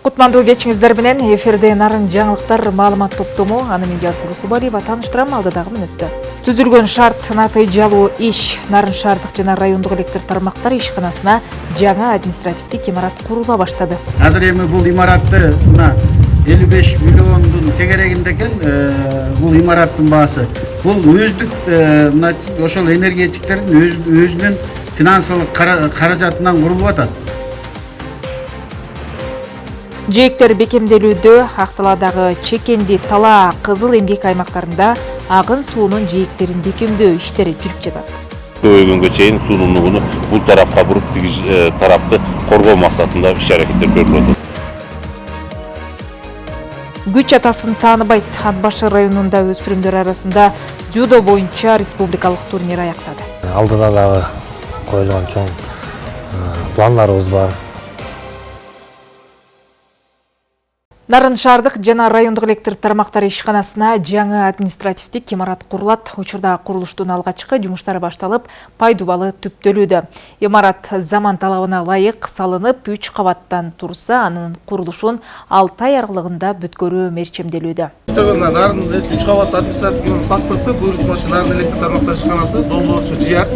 Кутмандуу кечиңиздер менен эфирде нарын жаңылыктар маалымат топтому аны мен Жазгул Субалиева тааныштырам алдыдагы мүнөттө. Түзүлгөн шарт натыйжалуу иш нарын шаардык жана райондук электр тармактар ишканасына жаңа административдик имарат курула баштады. Азыр эми бул имаратты 55 миллиондун тегерегинде экен бул имараттын баасы. Бул өздүк ошол энергетиктердин өзүнүн финансылык каражатынан курулуп атат. Жээктер бекемделүүдө Акталадагы Чекенди, Тала, Кызыл эмгек аймактарында агын суунун жээктерин бекемдөө иштери жүрүп жатат. Көбөгөнгө чейин суунунугуну бул тарапка буруп тарапты коргоо максатында иш-аракеттер көрүлөт. Күч атасын тааныбайт. Ат башы районунда өспүрүмдөр арасында дзюдо боюнча республикалык турнир аяктады. Алдыда дагы коюлган чоң пландарыбыз бар. Нарын шаардык жана райондук электр тармактары ишканасына жаңы административдик имарат курулат. Учурда курулуштун алгачкы жумуштары башталып, пайдубалы түптөлүүдө. Имарат заман талабына ылайык салынып, 3 кабаттан турса, анын курулушун 6 ай аралыгында бүткөрүү мерчемделүүдө. Нарын 3 кабат административдик паспортту буйруктумачы Нарын электр тармактары ишканасы долбоорчу ЖИАР.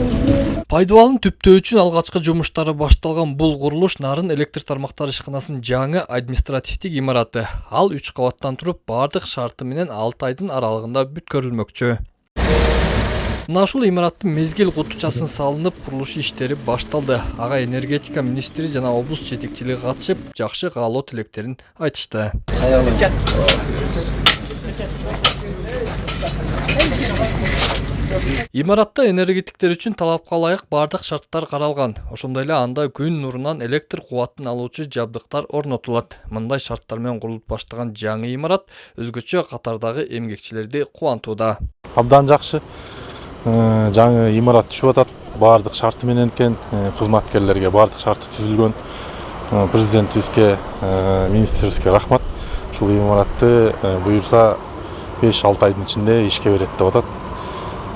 Пайдубалын түптөө үчүн алгачкы жумуштары башталган бул курулуш Нарын электр тармактары ишканасынын жаңы административдик имараты. Ал 3 кабаттан туруп, бардык шарты менен 6 айдын аралыгында бүткөрүлмөкчү. Мына ушул имараттын мезгил кутучасын салынып, курулуш иштери башталды. Ага энергетика министри жана облус жетекчилиги катышып, жакшы каалоо тилектерин айтышты. Имаратта энергетиктер үчүн талапка ылайык бардык шарттар каралган. Ошондой эле анда күн нурунан электр кубатын алуучу жабдыктар орнотулат. Мындай шарттар менен курулуп баштаган жаңы имарат өзгөчө катардагы эмгекчилерди кубантууда. Абдан жакшы жаңы имарат түшүп атат. Бардык шарты менен экен, кызматкерлерге бардык шарты түзүлгөн. Президентибизге, министрибизге рахмат. Ушул имаратты буюрса 5-6 айдын ичинде ишке берет деп атат.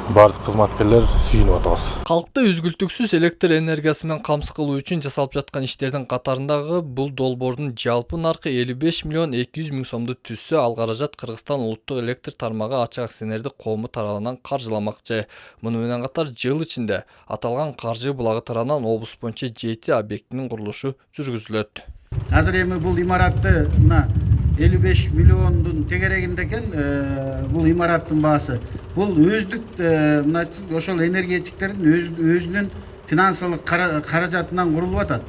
Бардык кызматкерлер сүйүнүп атабыз. Калкты үзгүлтүксүз электр энергиясы менен камсыз кылуу үчүн жасалып жаткан иштердин катарындагы бул долбоордун жалпы наркы 55 миллион 200 миң сомду түзсө, ал каражат Кыргызстан улуттук электр тармагы ачык акционердик коому тарабынан каржыламакчы. Муну менен катар жыл ичинде аталган каржы булагы тарабынан облус боюнча 7 объектинин курулушу жүргүзүлөт. Азыр эми бул имаратты 55 миллиондун тегерегинде экен бул имараттын баасы. Бул өздүк ошол энергетиктердин өзүнүн финансылык каражатынан курулуп атат.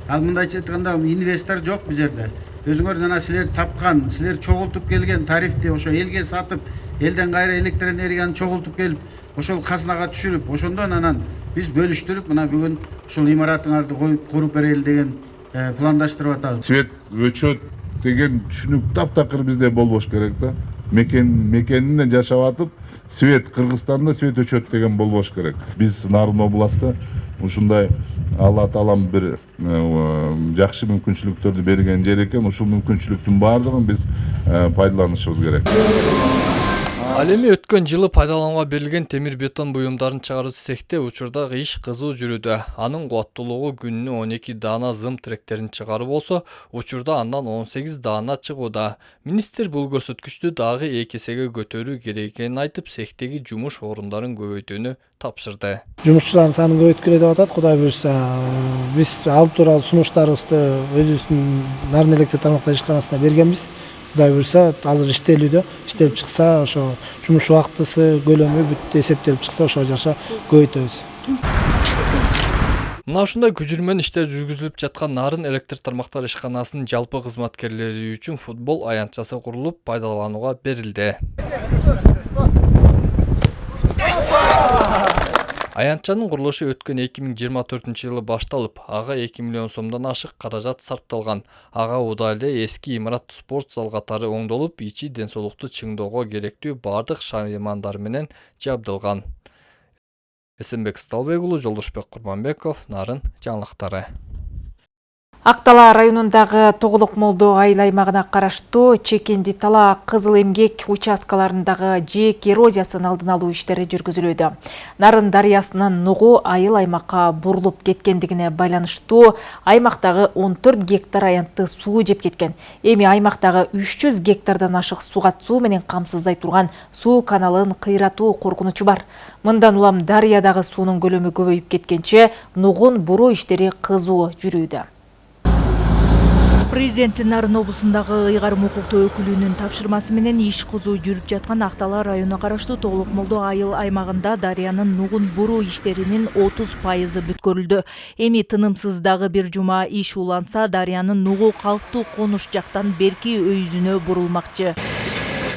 Ал мындайча айтканда инвестор жок бул жерде. Өзүңөр жана силер тапкан, силер чогултуп келген тарифти ошо элге сатып, элден кайра электр энергияны чогултуп келип, ошол казынага түшүрүп, ошондон анан биз бөлүштүрүп, мына бүгүн ушул имараттарды коюп куруп берели деген пландаштырып атабыз. Свет өчөт деген түшүнүк таптакыр бизде болбош керек да. Мекенинде жашап атып, свет Кыргызстанда свет өчөт деген болбош керек. Биз Нарын областта ушундай Алла Таалам бир жакшы мүмкүнчүлүктөрдү берген жер экен. Ушул мүмкүнчүлүктүн баардыгын биз пайдаланышыбыз керек. Ал эми өткөн жылы пайдаланууга берилген темир бетон буюмдарын чыгаруучу цехте учурда иш кызуу жүрүүдө. Анын кубаттуулугу күнүнө 12 даана зым тректерин чыгаруу болсо, учурда андан 18 даана чыгууда. Министр бул көрсөткүчтү дагы 2 эсеге көтөрүү керек экенин айтып, цехтеги жумуш орундарын көбөйтүүнү тапшырды. Жумушчулардын санын көбөйткүлө деп атат, Кудай буюрса. Биз алып турган сунуштарыбызды өзүбүздүн Нарын электр тармактары ишканасына бергенбиз. Кудай буюрса, азыр иштелүүдө, иштелип чыкса, ошо жумуш убактысы көлөмү бүт эсептелип чыкса, ошо жаша көбөйтөбүз. Мына ушундай күжүрмөн иштер жүргүзүлүп жаткан Нарын электр тармактары ишканасынын жалпы кызматкерлери үчүн футбол аянтчасы курулуп, пайдаланууга берилди. Аянтчанын курулушу өткөн 2024-жылы башталып, ага 2 миллион сомдон ашык каражат сарпталган. Ага удайлы эски имарат спорт зал катары оңдолуп, ичи ден соолукту чыңдоого керектүү бардык шаймандар менен жабдылган. Эсенбек Сталбек уулу, Жолдошбек Курманбеков, Нарын жаңылыктары. Ақтала районундагы Тоголук Молдо айыл аймагына караштуу Чекенди Тала Кызыл эмгек участкаларындагы жээк эрозиясын алдын алуу иштери жүргүзүлүүдө. Нарын дарыясынын нугу айыл аймакка бурулуп кеткендигине байланыштуу аймактагы 14 гектар аянтты суу жеп кеткен. Эми аймактагы 300 гектардан ашык сугат-суу менен камсыздай турган суу каналын кыйратуу коркунучу бар. Мындан улам дарыядагы суунун көлөмү көбөйүп кеткенче нугун буруу иштери кызуу жүрүүдө. Президент Нарын облусундагы ыйгарым укуктуу өкүлүнүн тапшырмасы менен иш кызуу жүрүп жаткан Ақтала районуна караштуу Тоголук Молдо айыл аймагында дарыянын нугун буруу иштеринин 30% бүткөрүлдү. Эми тынымсыздагы бир жума иш уланса, дарыянын нугу калктуу конуш жактан берки өйүзүнө бурулмакчы.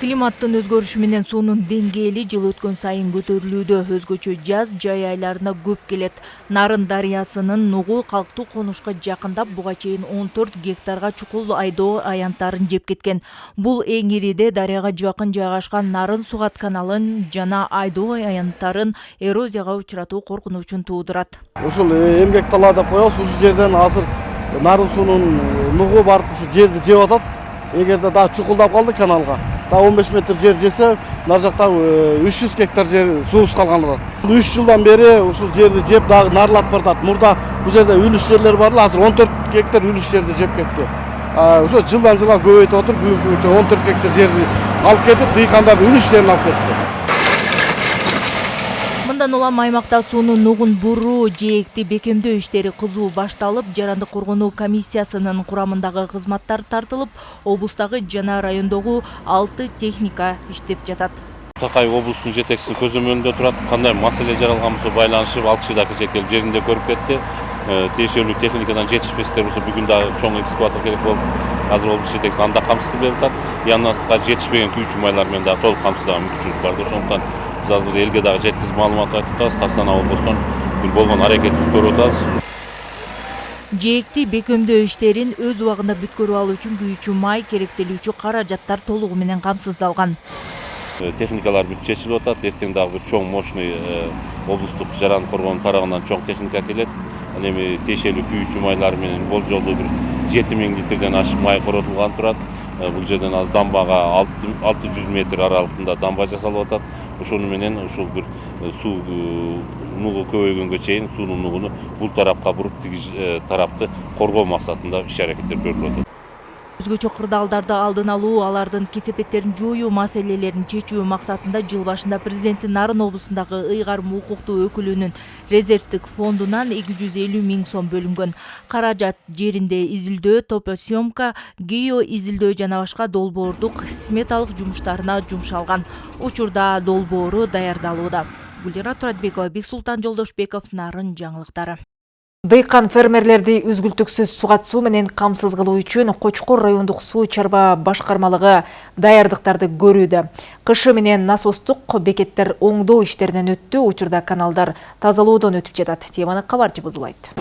Климаттын өзгөрүшү менен суунун деңгээли жыл өткөн сайын көтөрүлүүдө. Өзгөчө жаз жай айларына көп келет. Нарын дарыясынын нугу калктуу конушка жакындап буга чейин 14 гектарга чукул айдоо аянттарын жеп кеткен. Бул эң ириде дарыяга жакын жайгашкан Нарын сугат каналын жана айдоо аянттарын эрозияга учуратуу коркунучун туудурат. Ушул эмгек тала деп коебуз. Ушул жерден азыр нарын суунун нугу барып ушу жерди жеп атат. Эгерде дагы чукулдап калды каналга, да 15 метр жер жесе, нар жакта 300 гектар жер суусуз калган бар. 3 жылдан бери ушул жерди жеп дагы нарлап баратат. Мурда бул жерде үлүш жерлер бар, азыр 14 гектар үлүш жерди жеп кетти. Ошо жылдан жылга көбөйтүп отуруп, бүгүнкү күнчө 14 гектар жерди алып кетип, дыйкандар үлүш жерин алып кетти. Мындан улам аймакта суунун нугун буруу жээкти бекемдөө иштери кызуу башталып, жарандык коргонуу комиссиясынын курамындагы кызматтар тартылып, облустагы жана райондогу 6 техника иштеп жатат. Такай облустун жетекчисинин көзөмөлүндө турат. Кандай маселе жаралган болсо байланышып, ал киши да кечээ келип жеринде көрүп кетти. Тиешелүү техникадан жетишпестер болсо бүгүн дагы чоң экскаватор керек болуп, азыр облус жетекчиси анда камсыз берип атат. Янасыга жетишпеген күйүүчү майлар менен дагы толук камсыздаган мүмкүнчүлүк бар. Ошондуктан биз азыр элге дагы жеткизип маалымат айтып атабыз. Тарсана облустун болгон аракетибизди көрүп атабыз. Жээкти бекемдөө иштерин өз убагында бүткөрүп алуу үчүн күйүүчү май, керектелүүчү каражаттар толугу менен камсыздалган. Техникалар бүт чечилип атат. Эртең дагы бир чоң мощный облустук жарандык коргонуу тарабынан чоң техника келет. Эми тиешелүү күйүүчү майлар менен болжолдуу бир 7000 литрден ашык май коротулган турат. Бул жерден аз дамбага 600 метр аралыгында дамба жасалып атат. Ошону менен ушул бир суу нугу көбөйгөнгө чейин суунун нугуну бул тарапка буруп, тиги тарапты коргоо максатында иш-аракеттер көрүлүп атат. Өзгөчө кырдаалдарды алдын алуу, алардын кесепеттерин жоюу маселелерин чечүү максатында жыл башында президент Нарын облусундагы ыйгарым укуктуу өкүлүнүн резервдик фондунан 250 000 сом бөлүнгөн. Каражат жеринде изилдөө, топосъемка, гео изилдөө жана башка долбоордук сметалык жумуштарына жумшалган. Учурда долбоору даярдалууда. Гүлдера Туратбекова, Бексултан Жолдошбеков, Нарын жаңылыктары. Дыйкан фермерлерди үзгүлтүксүз сугат-суу менен камсыз кылуу үчүн Кочкор райондук суу чарба башкармалыгы даярдыктарды көрүүдө. Кышы менен насостук бекеттер оңдоо иштеринен өттү, учурда каналдар тазалоодон өтүп жатат. Теманы кабарчы Бузулайт.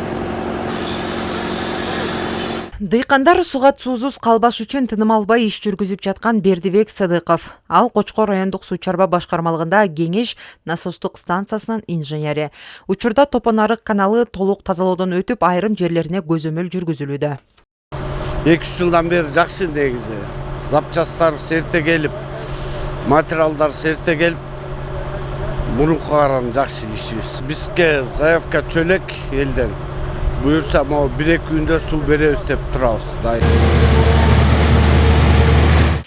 Дыйкандар сугат-суусуз калбаш үчүн тыным албай иш жүргүзүп жаткан Бердибек Садыков. Ал Кочкор райондук суу чарба башкармалыгында Кеңеш насостук станциясынын инженери. Учурда Топонарык каналы толук тазалоодон өтүп, айрым жерлерине көзөмөл жүргүзүлүүдө. 2-3 жылдан бери жакшы негизи. Запчастар серте келип, материалдар серте келип, мурункуга караганда жакшы ишибиз. Бизге заявка чөлөк элден. Буюрса, 1-2 күндө суу беребиз деп турабыз.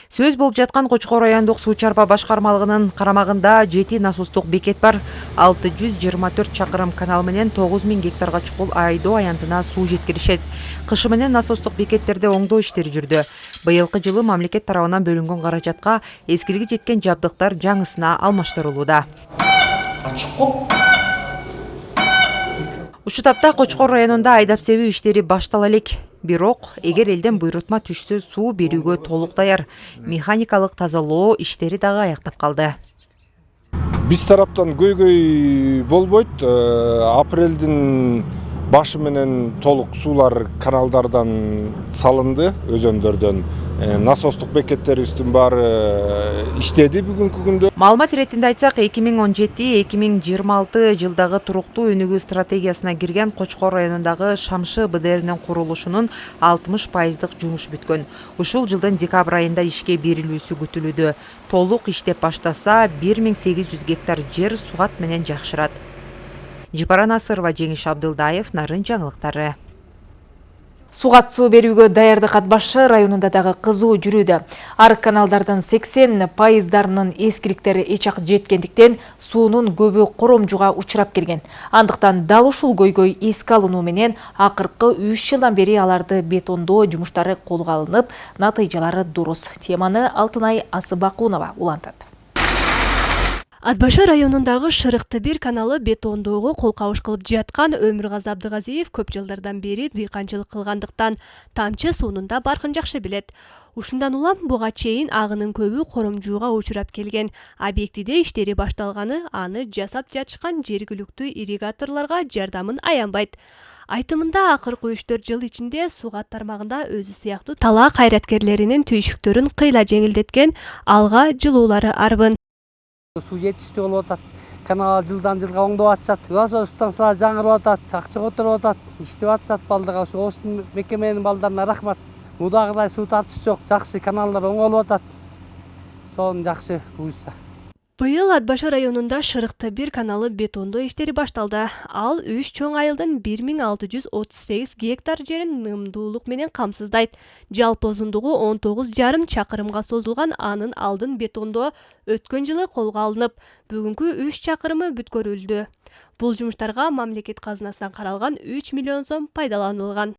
Сөз болуп жаткан Кочкор райондук суу чарба башкармалыгынын карамагында 7 насостук бекет бар. 624 чакырым канал менен 9000 гектарга чукул айдоо аянтына суу жеткиришет. Кышы менен насостук бекеттерде оңдоо иштери жүрдү. Быйылкы жылы мамлекет тарабынан бөлүнгөн каражатка эскилиги жеткен жабдыктар жаңысына алмаштырылууда. Ушул тапта Кочкор районунда айдап себүү иштери баштала элек. Бирок, эгер элден буйрутма түшсө, суу берүүгө толук даяр. Механикалык тазалоо иштери дагы аяктап калды. Биз тараптан көйгөй болбойт. Апрелдин башы менен толук суулар каналдардан салынды, өзөндөрдөн. Насостук бекеттерибиздин баары иштеди бүгүнкү күндө. Маалымат иретинде айтсак, 2017-2026 жылдагы туруктуу өнүгүү стратегиясына кирген Кочкор районундагы Шамшы БДРнин курулушунун 60% жумуш бүткөн. Ушул жылдын декабрь айында ишке берилүүсү күтүлүүдө. Толук иштеп баштаса 1800 гектар жер сугат менен жакшырат. Жипара Насырова, Жеңиш Абдылдаев, Нарын жаңылыктары. Сугат суу берүүгө даярдык ат башы районунда дагы кызуу жүрүүдө. Арык каналдардын 80% эскиликтери эчак жеткендиктен суунун көбү коромжуга учурап келген. Андыктан дал ушул көйгөй эске алынуу менен акыркы 3 жылдан бери аларды бетондоо жумуштары колго алынып, натыйжалары дурус. Теманы Алтынай Асыбакунова улантат. Атбашы районундагы Шырыкты бир каналы бетондоого кол кабыш кылып жаткан Өмүргазы Абдыгазиев көп жылдардан бери дыйканчылык кылгандыктан тамчы суунунда баркын жакшы билет. Ушундан улам буга чейин агынын көбү коромжууга учурап келген. Объектиде иштери башталганы аны жасап жатышкан жергиликтүү ирригаторлорго жардамын аянбайт. Айтымында акыркы 3-4 жыл ичинде сугат тармагында өзү сыяктуу тала кайраткерлеринин түйшүктөрүн кыйла жеңилдеткен, алга жылуулары арбын. Суу жетиштүү болуп атат. Канал жылдан жылга оңдоп атышат. Насос станциялар жаңырып атат, акча отуруп атат, иштеп атышат балдарга. Ошо мекеменин балдарына рахмат. Мудагыдай суу тартыш жок, жакшы каналдар оңолуп атат. Сонун жакшы буюрса. Быйыл Атбашы районунда Шырыкты бир каналы бетондоо иштери башталды. Ал 3 чоң айылдын 1638 гектар жерин нымдуулук менен камсыздайт. Жалпы узундугу 19,5 чакырымга созулган анын алдын бетондоо өткөн жылы колго алынып, бүгүнкү 3 чакырымы бүткөрүлдү. Бул жумуштарга мамлекет казынасынан каралган 3 миллион сом пайдаланылган.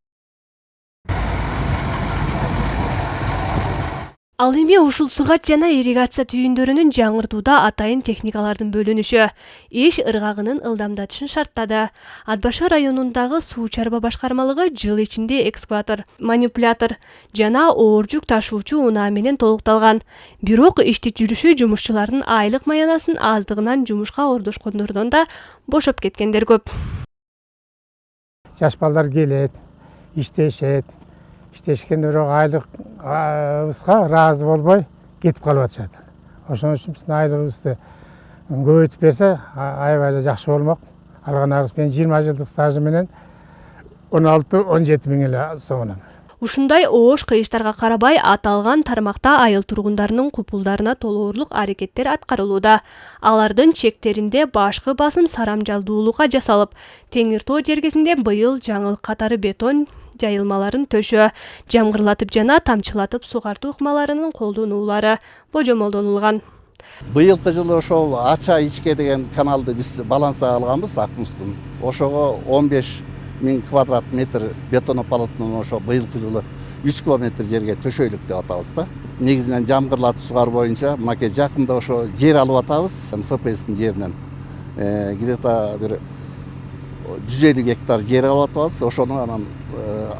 Ал эми ушул сугат жана ирригация түйүндөрүнүн жаңыртууда атайын техникалардын бөлүнүшү иш ыргагынын ылдамдатышын шарттады. Атбашы районундагы суу чарба башкармалыгы жыл ичинде экскаватор, манипулятор жана оор жүк ташуучу унаа менен толукталган. Бирок ишти жүрүшү жумушчулардын айлык маянасын аздыгынан жумушка ордошкондордон да бошоп кеткендер көп. Жаш балдар келет, иштешет. İşteşken bирок айлыкыбызга ыраазы болбой кетип калып атышат. Ошон үчүн биздин айлыгыбызды көбөйтүп берсе, аябай эле жакшы болмок. Алган арыз менин 20 жылдык стажым менен 16-17 миң эле сомунан. Ушундай оош кыйыштарга карабай аталган тармакта айыл тургундарынын купулдарына толоорлук аракеттер аткарылууда. Алардын чектеринде башкы басым сарамжалдуулукка жасалып, Теңир тоо жергесинде быйыл жаңыл катары бетон жайылмаларын төшө, жамгырлатып жана тамчылатып сугартуу ыкмаларынын колдонуулары божомолдонулган. Быйылкы жылы ошол Ача ичке деген каналды биз балансага алганбыз Акмустун. Ошого 15 миң квадрат метр бетонополотнон ошо быйылкы жылы 3 километр жерге төшөйлүк деп атабыз да. Негизинен жамгырлатып сугар боюнча маке жакында ошо жер алып атабыз, ФПСтин жеринен. Где-то бир 150 гектар жер алып атабыз. Ошону анан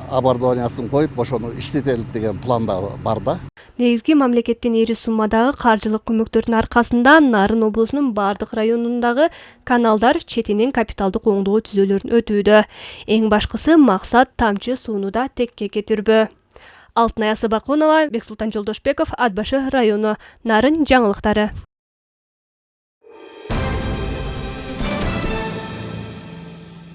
оборудованиясын коюп, ошону иштетелик деген планда бар да. Негизги мамлекеттин эри суммадагы каржылык көмөктөрдүн аркасында Нарын облусунун бардык районундагы каналдар четинен капиталдык оңдоо түзөөлөрүн өтүүдө. Эң башкысы максат тамчы сууну да текке кетирбөө. Алтынай Асыбакунова, Бексултан Жолдошбеков, Атбашы району, Нарын жаңылыктары.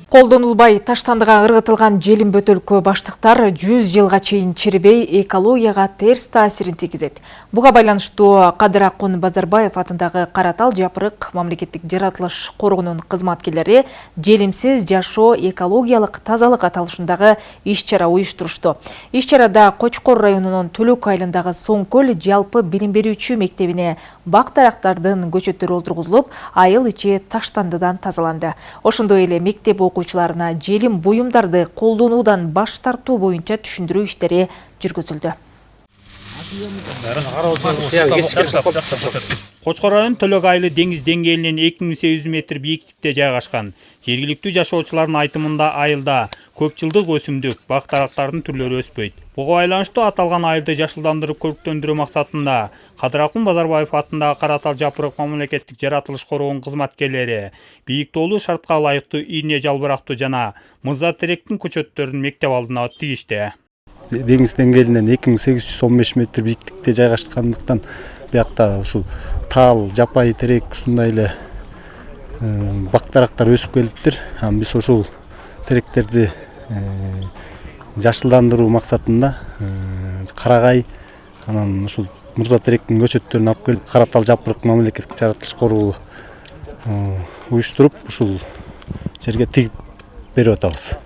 Колдонулбай таштандыга ыргытылган желим бөтөлкө баштыктар 100 жылга чейин чирибей экологияга терс таасирин тийгизет. Буга байланыштуу Кадыракун Базарбаев атындагы Каратал Жапырык мамлекеттик жаратылыш коргоонун кызматкерлери желимсиз жашоо экологиялык тазалык аталышындагы иш-чара уюштурушту. Иш-чарада Кочкор районунун Төлөк айылындагы Соңкөл жалпы билим берүүчү мектебине бак-дарактардын көчөттөрү олтургузулуп, айыл ичи таштандыдан тазаланды. Ошондой эле мектеп окуучуларына желим буюмдарды колдонуудан баш тартуу боюнча түшүндүрүү иштери жүргүзүлдү. Кочкор району Төлөк айылы деңиз деңгээлинен 2800 метр бийиктикте жайгашкан. Жергиликтүү жашоочулардын айтымында айылда көп жылдык өсүмдүк, бак дарактардын түрлөрү өспөйт. Буга байланыштуу аталган айылды жашылдандырып көрктөндүрүү максатында Кадыракун Базарбаев атындагы Каратал Жапырык мамлекеттик жаратылыш коргоонун кызматкерлери бийик тоолуу шартка ылайыктуу ийне жалбырактуу жана мырза теректин көчөттөрүн мектеп алдына тигишти. Деңиз деңгээлинен 2815 метр бийиктикте жайгашкандыктан биякта ушул тал, жапайы терек ушундай эле бак дарактар өсүп келиптир. Биз ушул теректерди жашылдандыруу максатында карагай, анан ушул мырза теректин көчөттөрүн алып келип Каратал Жапырык мамлекеттик жаратылыш коргоо уюштуруп ушул жерге тигип берип атабыз.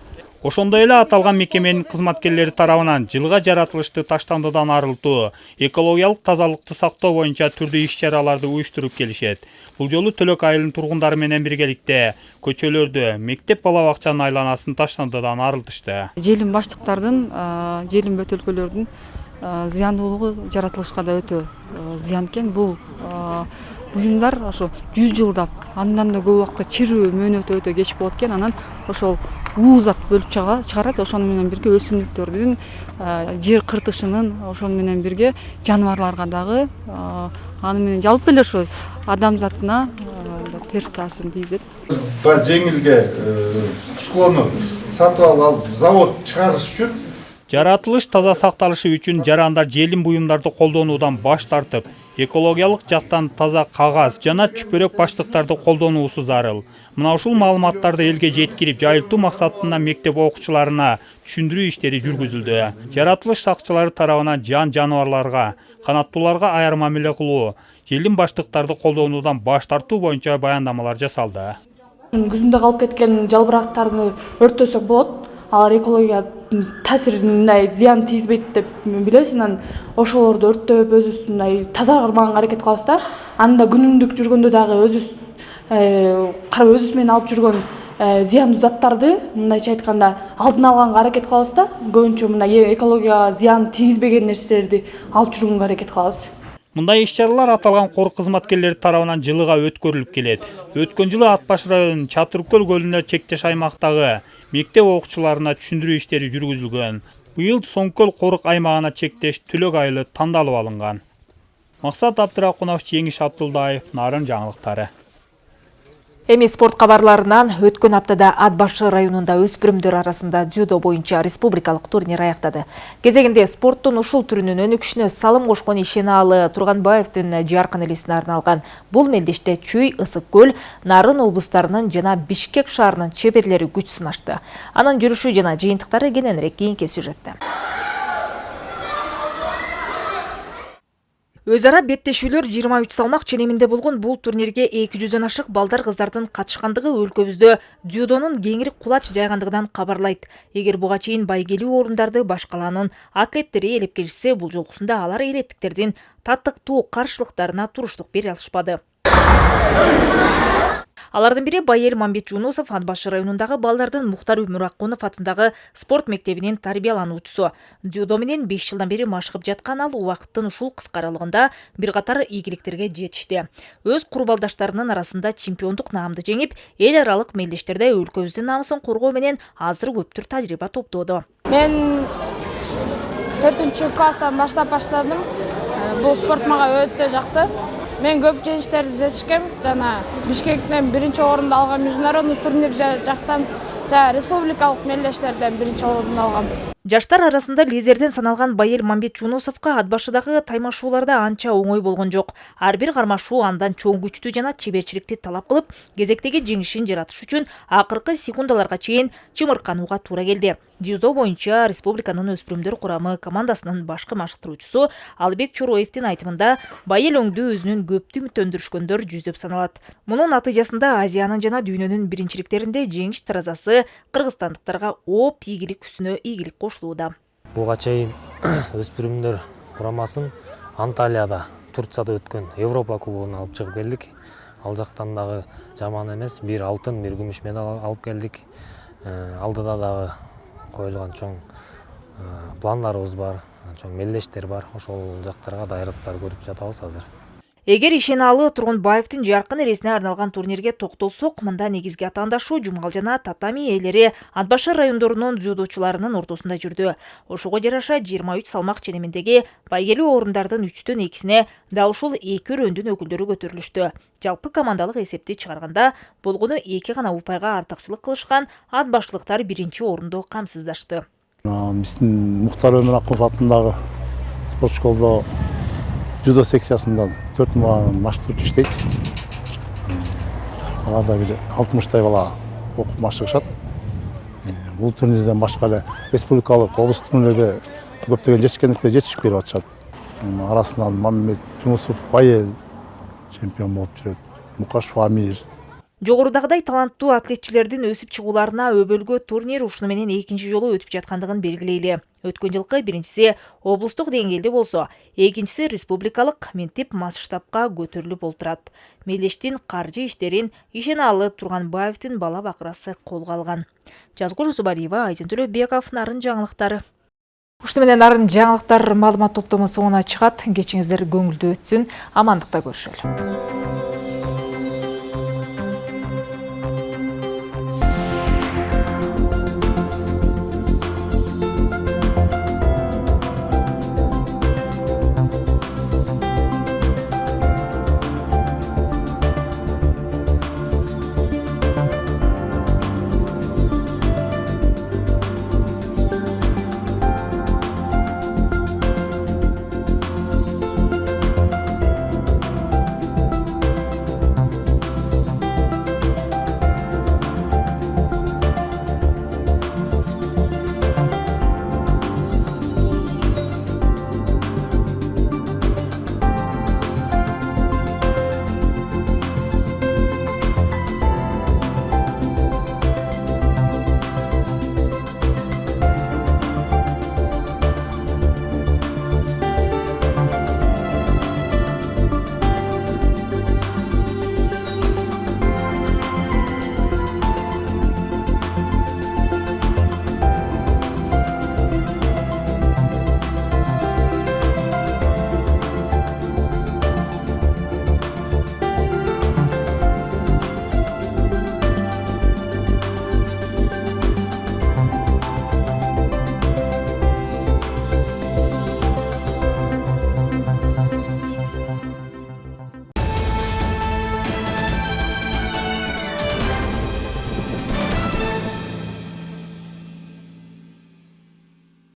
Ошондой эле аталган мекеменин кызматкерлери тарабынан жылга жаратылышты таштандыдан арылтуу, экологиялык тазалыкты сактоо боюнча түрдүү иш-чараларды уюштуруп келишет. Бул жолу Төлөк айылынын тургундары менен биргеликте көчөлөрдү, мектеп бала бакчанын айланасын таштандыдан арылтышты. Желим баштыктардын, желим бөтөлкөлөрдүн зыяндуулугу жаратылышка да өтө зыян экен. Бул буюмдар ошо 100 жылдап, андан да көп убакытта чирүү мөөнөтү өтө кеч болот экен. Анан ошол уузат бөлүп чыгарат. Ошону менен бирге өсүмдүктөрдүн, жер кыртышынын, ошону менен бирге жаныбарларга дагы, аны менен жалпы эле ошо адамзатына терс таасирин тийгизет. Жеңилге циклону сатып алып завод чыгарыш үчүн жаратылыш таза сакталышы үчүн жарандар желим буюмдарды колдонуудан баш тартып, экологиялык жактан таза кагаз жана чүпөрөк баштыктарды колдонуусу зарыл. Мына ушул маалыматтарды элге жеткирип жайылтуу максатында мектеп окуучуларына түшүндүрүү иштери жүргүзүлдү. Жаратылыш сакчылары тарабынан жаныбарларга, канаттууларга аяр мамиле кылуу, желим баштыктарды колдонуудан баш тартуу боюнча баяндамалар жасалды. Күзүндө калып кеткен жалбырактарды өрттөсөк болот. Алар экология таасиринде зыян тийгизбейт деп билебиз. Анан ошолорду өрттөп өзүбүздүн таза кармаганга аракет кылабыз да. Анда күнүмдүк жүргөндө дагы өзүбүз менен алып жүргөн зыяндуу заттарды, мындайча айтканда, алдын алганга аракет кылабыз да. Көбүнчө мындай экологияга зыян тийгизбеген нерселерди алып жүргөнгө аракет кылабыз. Мындай иш-чаралар аталган корк кызматкерлери тарабынан жылыга өткөрүлүп келет. Өткөн жылы Ат баш районунун Чатыркөл көлүнө чектеш аймактагы мектеп окуучуларына түшүндүрүү иштери жүргүзүлгөн. Быйыл Соңкөл корк аймагына чектеш Төлөк айылы тандалып алынган. Максат Абдракунов, Жеңиш Абдылдаев, Нарын жаңылыктары. Эми спорт кабарларынан өткөн аптада Ат башы районунда өспүрүмдөр арасында дзюдо боюнча республикалык турнир аяктады. Кезегинде спорттун ушул түрүнүн өнүкүшүнө салым кошкон Ишенаалы Турганбаевдин жаркын элесине арналган бул мелдеште Чүй, Ысык көл, Нарын облустарынын жана Бишкек шаарынын чеберлери күч сынашты. Анын жүрүшү жана жыйынтыктары кененирээк кийинки сюжетте. Өз ара беттешүүлөр 23 салмак ченеминде болгон бул турнирге 200дөн ашык балдар кыздардын катышкандыгы өлкөбүздө дзюдонун кеңири кулач жайгандыгынан кабарлайт. Эгер буга чейин байгелүү орундарды баш калаанын атлеттери ээлеп келишсе, бул жолкусунда алар элеттиктердин таттыктуу каршылыктарына туруштук бере алышпады. Алардын бири Байел Мамбет Жунусов Ат башы районундагы балдардын Мухтар Өмүракунов атындагы спорт мектебинин тарбиялануучусу. Дзюдо менен 5 жылдан бери машыгып жаткан ал убакыттын ушул кыска аралыгында бир катар ийгиликтерге жетишти. Өз курбалдаштарынын арасында чемпиондук наамды жеңип, эл аралык мелдештерде өлкөбүздүн намысын коргоо менен азыр көптүр тажрыйба топтоодо. Мен 4-класстан баштадым. Бул спорт мага өтө жакты. Мен көп жеңиштерди жетишкем, жана Бишкектен 1-орунду алгам, международный турнирде жактан жана республикалык мелдештерден 1-орунду алгам. Жаштар арасында лидерден саналган Байел Мамбет Жунусовго ат башыдагы таймашууларда анча оңой болгон жок. Ар бир кармашуу андан чоң күчтүү жана чеберчиликти талап кылып, кезектеги жеңишин жаратыш үчүн акыркы секундаларга чейин чымырканууга туура келди. Дзюдо боюнча республиканын өспүрүмдөр курамы командасынын башкы машыктыруучусу Албек Чороевдин айтымында Байел өңдүү өзүнүн көптү үмүттөндүрүшкөндөр жүздөп саналат. Мунун натыйжасында Азиянын жана дүйнөнүн биринчиликтеринде жеңиш таразасы кыргызстандыктарга ооп ийгилик үстүнө ийгилик кошулууда. Буга чейин өспүрүмдөр курамасын Анталияда, Турцияда өткөн Европа кубогуна алып чыгып келдик. Ал жактан дагы жаман эмес, бир алтын, бир күмүш медаль алып келдик. Алдыда дагы коюлган чоң пландарыбыз бар, чоң мелдештер бар. Ошол жактарга даярдыктар көрүп жатабыз азыр. Эгер Ишеналы Тургунбаевдин жаркын эресине арналган турнирге токтолсок, мында негизги атаандашу Жумгал жана Татами ээлери Ат Башар райондорунун дзюдочуларынын ортосунда жүрдү. Ошого жараша 23 салмак ченеминдеги байгелүү орундардын 3-төн 2-сине дал ушул 2 өрөөндүн өкүлдөрү көтөрүлүштү. Жалпы командалык эсепти чыгарганда болгону 2 гана упайга артыкчылык кылышкан ат баштылыктар 1-чи орунду камсыздашты. Биздин Мухтар Өмүр Акунов атындагы спорт школдо judo секциясынан 4 маштурчу иштейт. Аларда бир 60 бала окуп машыгышат. Бул турнирден башка эле республикалык, облустук турнирлерде көптөгөн жетишкендикке жетишип берип атышат. Арасынан Маммед Жунусов Байел чемпион болуп жүрөт. Мукашев Амир. Жогорудагыдай таланттуу атлетчилердин өсүп чыгууларына өбөлгө турнир ушуну менен 2-чи жолу өтүп жаткандыгын белгилейли. Өткөн жылкы 1-си облустук деңгээлде болсо, 2-си республикалык ментип масштабка көтөрүлүп олтурат. Мелдештин каржы иштерин Ишеналы Тургунбаевдин бала бакырасы колго алган. Жазгул Зубариева, Айдын Төлөбеков, Нарын жаңылыктары. Ушуну менен Нарын жаңылыктар маалымат топтому соңуна чыгат. Кечиңиздер көңүлдүү өтсүн. Амандыкта көрүшөлү.